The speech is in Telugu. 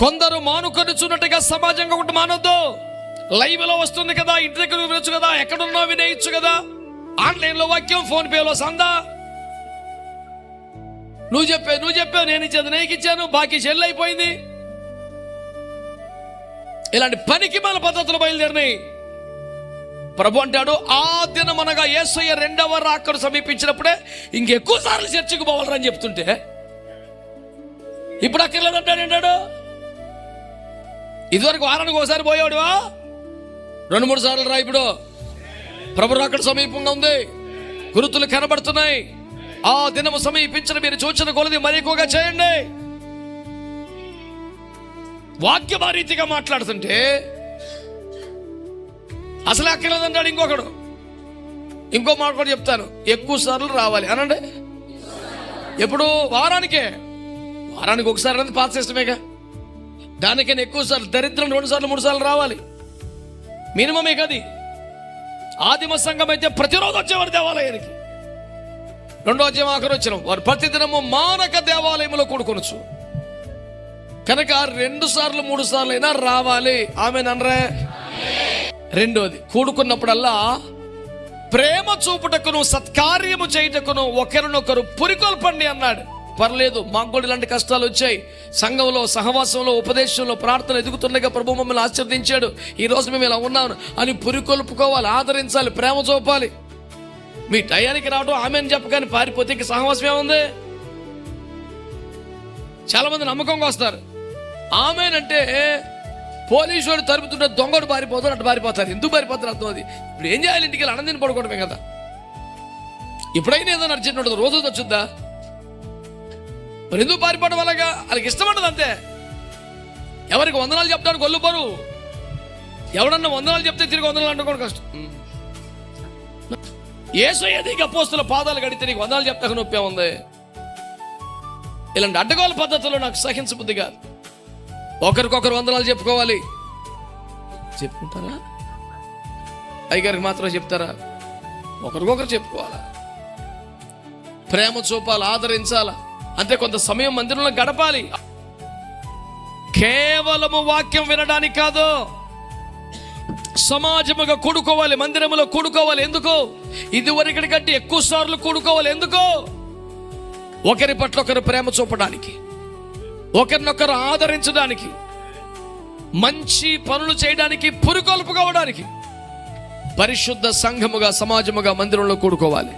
కొందరు మానుకొనుచున్నట్టుగా సమాజంగా ఒకటి మానొద్దు. లైవ్లో వస్తుంది కదా, ఇంటి దగ్గర వినొచ్చు కదా, ఎక్కడున్నా వినేయచ్చు కదా. ఆన్లైన్లో వాక్యం, ఫోన్ పేలో సందా. నువ్వు చెప్పావు, నేను ఇచ్చేది నీకు ఇచ్చాను, బాకీ చెల్లి అయిపోయింది. ఇలాంటి పనికి మన పద్ధతులు బయలుదేరినాయి. ప్రభు అంటాడు, ఆ దినమనగా యేసయ్య రెండవ రాకడ సమీపించినప్పుడే ఇంకెక్కువ సార్లు చర్చికి పోవాలని చెప్తుంటే ఇప్పుడు అక్కర్లేదంటాడు. ఏంటాడు? ఇదివరకు వారానికి ఒకసారి పోయాడువా, 2-3 సార్లు రా. ఇప్పుడు ప్రభు రాకడ సమీపంగా ఉంది, గురుతులు కనబడుతున్నాయి. ఆ దినము సమీపించిన మీరు చూచిన కొలది మరి ఎక్కువగా చేయండి. వాక్యం ఆ రీతిగా మాట్లాడుతుంటే అసలు అక్కర్లేదంటాడు. ఇంకో మాట కూడా చెప్తాను, ఎక్కువ సార్లు రావాలి అనండి. ఎప్పుడు? వారానికి ఒకసారి అనేది పాత సిస్టమేగా. దానికైనా ఎక్కువ సార్లు, దరిద్రం 2 సార్లు 3 సార్లు రావాలి మినిమమే కది. ఆదిమ సంఘం అయితే ప్రతిరోజు వచ్చేవారు దేవాలయానికి. 2వ అధ్యాయం ఆఖరు వచ్చిన వారు ప్రతిదినము మానక దేవాలయంలో కూడుకొనొచ్చు. కనుక 2 సార్లు 3 సార్లు అయినా రావాలి. ఆమెననరే. రెండోది, కూడుకున్నప్పుడల్లా ప్రేమ చూపుటకును సత్కార్యము చేయుటకును ఒకరినొకరు పురికొల్పండి అన్నాడు. పర్లేదు, మాకు కూడా ఇలాంటి కష్టాలు వచ్చాయి. సంఘంలో, సహవాసంలో, ఉపదేశంలో, ప్రార్థన ఎదుగుతుండగా ప్రభు మమ్మల్ని ఆశీర్వదించాడు, ఈ రోజు మేము ఇలా ఉన్నాను అని పురికొల్పుకోవాలి, ఆదరించాలి, ప్రేమ చూపాలి. మీ టయానికి రావడం ఆమెను చెప్పగానే పారిపోతే ఇంక సహవాసం ఏముంది? చాలా మంది నమ్మకంగా వస్తారు. ఆమెనంటే పోలీసు వాడు తరుపుతుంటే దొంగడు పారిపోతాడు, అటు పారిపోతారు. ఎందుకు పారిపోతారు అర్థం అది. ఇప్పుడు ఏం చేయాలి? ఇంటికి వెళ్ళి అన్నం పడుకోవడమే కదా. ఇప్పుడైనా ఏదో అర్జెంట్ ఉండదు, రోజు వచ్చుద్దా? మరి ఎందుకు పారిపోవడం అలాగా? వాళ్ళకి ఇష్టపడదు అంతే. ఎవరికి వందనాలు చెప్తాడు గొల్లు బరువు. ఎవడన్నా వందనాలు చెప్తే తిరిగి వందనాలు అంటుకోవడం కష్టం. యేసయ్య నీకు అపోస్తల పాదాలు కడితే నీకు వందనాలు చెప్తాక నొప్పే ఉంది. ఇలాంటి అడ్డగోల పద్ధతులు నాకు సహించబుద్ధి కాదు. ఒకరికొకరు వందనాలు చెప్పుకోవాలి. చెప్పుకుంటారా? అయ్యగారికి మాత్రం చెప్తారా? ఒకరికొకరు చెప్పుకోవాలా, ప్రేమ చూపాలి, ఆదరించాలా. అంతే, కొంత సమయం మందిరంలో గడపాలి. కేవలము వాక్యం వినడానికి కాదు, సమాజముగా కూడుకోవాలి, మందిరములో కూడుకోవాలి. ఎందుకు? ఇదివరకటి కంటే ఎక్కువ సార్లు కూడుకోవాలి. ఎందుకు? ఒకరి పట్ల ఒకరు ప్రేమ చూపడానికి, ఒకరినొకరు ఆదరించడానికి, మంచి పనులు చేయడానికి, పురికొల్పుకోవడానికి, పరిశుద్ధ సంఘముగా, సమాజముగా మందిరంలో కూడుకోవాలి.